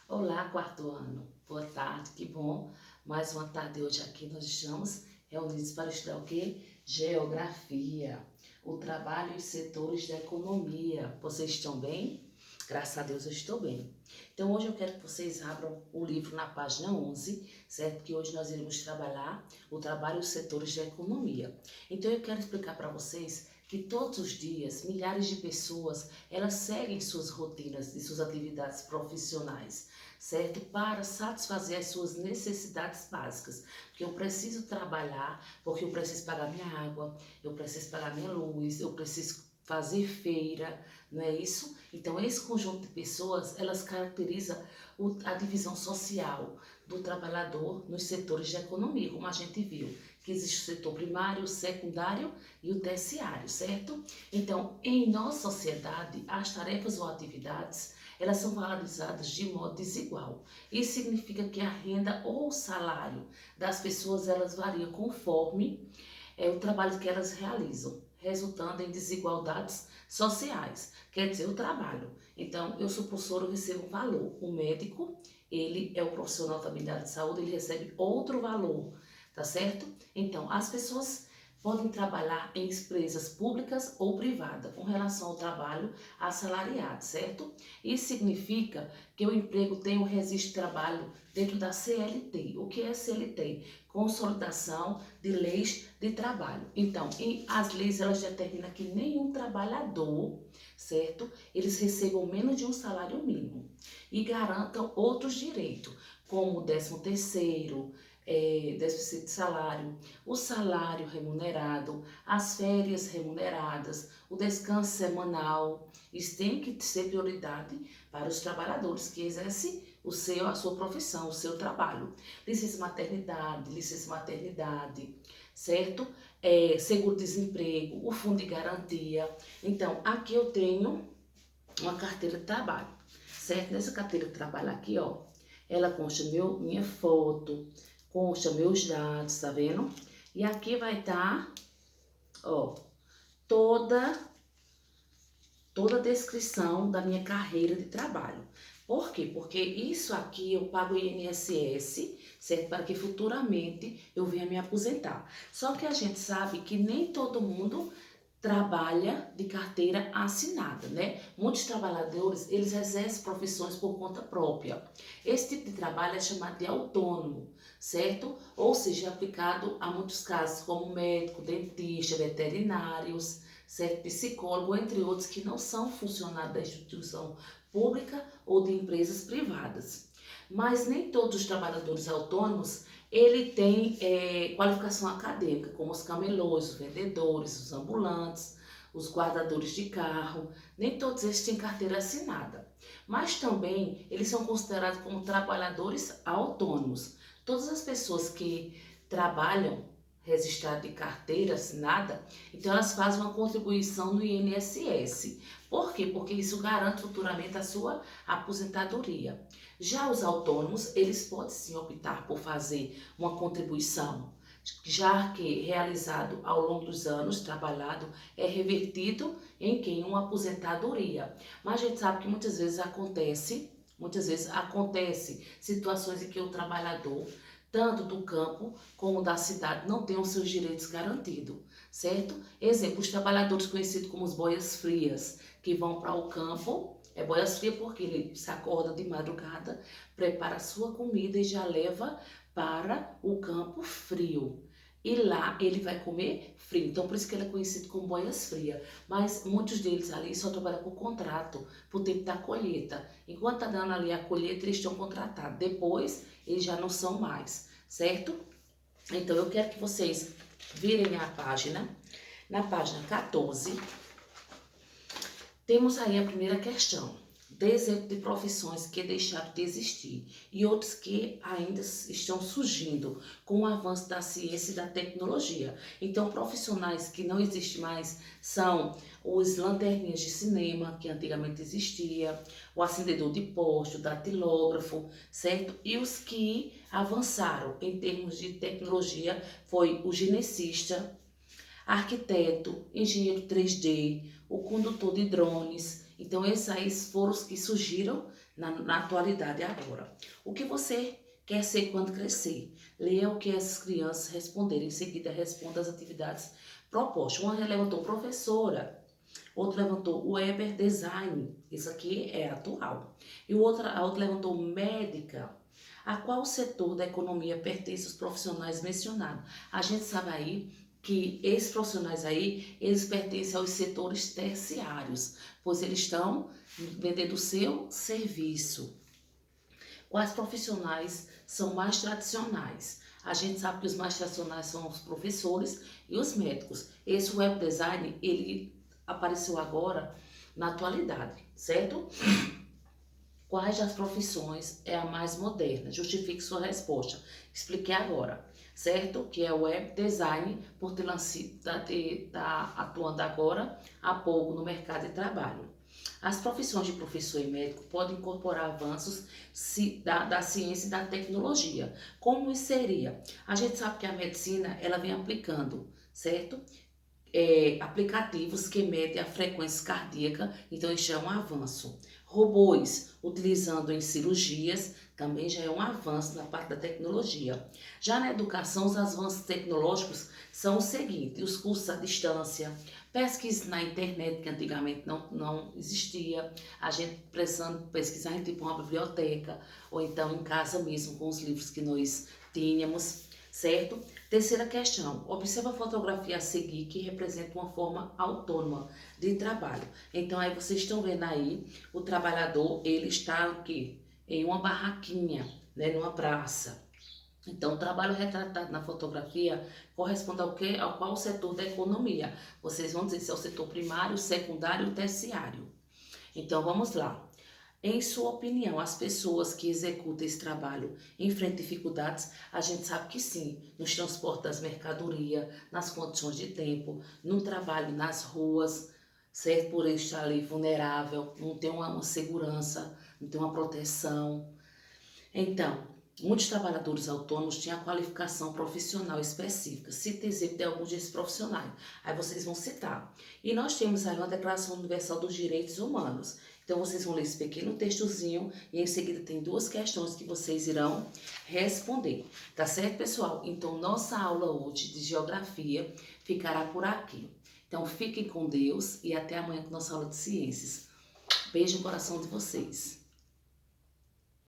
Olá, quarto ano. Boa tarde, que bom. Mais uma tarde hoje aqui nós estamos reunidos para estudar o quê? Geografia, o trabalho e os setores da economia. Vocês estão bem? Graças a Deus eu estou bem. Então hoje eu quero que vocês abram o livro na página 11, certo? Que hoje nós iremos trabalhar o trabalho e os setores da economia. Então eu quero explicar para vocês que todos os dias milhares de pessoas elas seguem suas rotinas e suas atividades profissionais, certo? Para satisfazer as suas necessidades básicas. Porque eu preciso trabalhar, porque eu preciso pagar minha água, eu preciso pagar minha luz, eu preciso fazer feira, não é isso? Então esse conjunto de pessoas, elas caracterizam a divisão social do trabalhador nos setores da economia, como a gente viu, que existe o setor primário, o secundário e o terciário, certo? Então, em nossa sociedade, as tarefas ou atividades elas são valorizadas de modo desigual. Isso significa que a renda ou o salário das pessoas elas variam conforme o trabalho que elas realizam, resultando em desigualdades sociais. Quer dizer, o trabalho. Então, eu sou professora, eu recebo um valor. O médico, ele é o profissional também da área de saúde, ele recebe outro valor, tá certo? Então, as pessoas podem trabalhar em empresas públicas ou privadas com relação ao trabalho assalariado, certo? Isso significa que o emprego tem um registro de trabalho dentro da CLT. O que é CLT? Consolidação de Leis de Trabalho. Então, as leis elas determinam que nenhum trabalhador, certo? Eles recebam menos de um salário mínimo e garantam outros direitos, como o 13º, 16º salário, o salário remunerado, as férias remuneradas, o descanso semanal. Isso tem que ser prioridade para os trabalhadores que exercem a sua profissão, o seu trabalho. Licença maternidade, certo? Seguro-desemprego, o fundo de garantia. Então, aqui eu tenho uma carteira de trabalho, certo? Nessa carteira de trabalho aqui, ó, ela consta minha foto, consta meus dados, tá vendo? E aqui vai estar, ó, toda a descrição da minha carreira de trabalho. Por quê? Porque isso aqui eu pago o INSS, certo? Para que futuramente eu venha me aposentar. Só que a gente sabe que nem todo mundo trabalha de carteira assinada, né? Muitos trabalhadores, eles exercem profissões por conta própria. Esse tipo de trabalho é chamado de autônomo, certo? Ou seja, aplicado a muitos casos como médico, dentista, veterinários, certo? Psicólogo, entre outros que não são funcionários da instituição pública ou de empresas privadas. Mas nem todos os trabalhadores autônomos ele tem qualificação acadêmica, como os camelôs, os vendedores, os ambulantes, os guardadores de carro. Nem todos eles têm carteira assinada. Mas também eles são considerados como trabalhadores autônomos. Todas as pessoas que trabalham registrado de carteira assinada, então elas fazem uma contribuição no INSS. Por quê? Porque isso garante futuramente a sua aposentadoria. Já os autônomos, eles podem sim optar por fazer uma contribuição, já que realizado ao longo dos anos, trabalhado, é revertido em quem? Uma aposentadoria. Mas a gente sabe que muitas vezes acontece situações em que o trabalhador tanto do campo como da cidade, não têm os seus direitos garantidos, certo? Exemplo, os trabalhadores conhecidos como os boias frias, que vão para o campo, boias frias porque ele se acorda de madrugada, prepara a sua comida e já leva para o campo frio. E lá ele vai comer frio, então por isso que ele é conhecido como boias frias. Mas muitos deles ali só trabalham por contrato, por tempo da colheita. Enquanto está dando ali a colheita, eles estão contratados. Depois, eles já não são mais, certo? Então, eu quero que vocês virem a página. Na página 14, temos aí a primeira questão. Dê exemplo de profissões que deixaram de existir e outros que ainda estão surgindo com o avanço da ciência e da tecnologia. Então, profissionais que não existem mais são os lanterninhas de cinema, que antigamente existia, o acendedor de poste, o datilógrafo, certo? E os que avançaram em termos de tecnologia foi o ginecista, arquiteto, engenheiro 3D, o condutor de drones. Então, esses aí foram os que surgiram na atualidade agora. O que você quer ser quando crescer? Leia o que as crianças responderem. Em seguida, responda as atividades propostas. Uma levantou professora, outro levantou web design. Isso aqui é atual. E a outra levantou médica. A qual setor da economia pertence os profissionais mencionados? A gente sabe aí que esses profissionais aí, eles pertencem aos setores terciários, pois eles estão vendendo o seu serviço. Quais profissionais são mais tradicionais? A gente sabe que os mais tradicionais são os professores e os médicos. Esse web design, ele apareceu agora na atualidade, certo? Quais das profissões é a mais moderna? Justifique sua resposta. Expliquei agora, certo? Que é web design, por tá atuando agora há pouco no mercado de trabalho. As profissões de professor e médico podem incorporar avanços da ciência e da tecnologia. Como isso seria? A gente sabe que a medicina, ela vem aplicando, certo? Aplicativos que medem a frequência cardíaca, então isso é um avanço. Robôs utilizando em cirurgias, também já é um avanço na parte da tecnologia. Já na educação, os avanços tecnológicos são o seguinte: os cursos à distância, pesquisa na internet, que antigamente não existia, a gente precisando pesquisar em tipo uma biblioteca, ou então em casa mesmo, com os livros que nós tínhamos, certo? Terceira questão, observa a fotografia a seguir que representa uma forma autônoma de trabalho. Então aí vocês estão vendo aí, o trabalhador, ele está aqui em uma barraquinha, né, numa praça. Então, o trabalho retratado na fotografia corresponde ao quê? Ao qual setor da economia? Vocês vão dizer se é o setor primário, secundário ou terciário. Então, vamos lá. Em sua opinião, as pessoas que executam esse trabalho enfrentam dificuldades? A gente sabe que sim, nos transportes das mercadorias, nas condições de tempo, no trabalho nas ruas, certo? Por ele estar ali vulnerável, não ter uma segurança, não ter uma proteção. Então, muitos trabalhadores autônomos têm a qualificação profissional específica. Cita exemplo de alguns desses profissionais. Aí vocês vão citar. E nós temos aí uma Declaração Universal dos Direitos Humanos. Então, vocês vão ler esse pequeno textozinho e em seguida tem duas questões que vocês irão responder. Tá certo, pessoal? Então, nossa aula hoje de Geografia ficará por aqui. Então, fiquem com Deus e até amanhã com nossa aula de Ciências. Beijo no coração de vocês.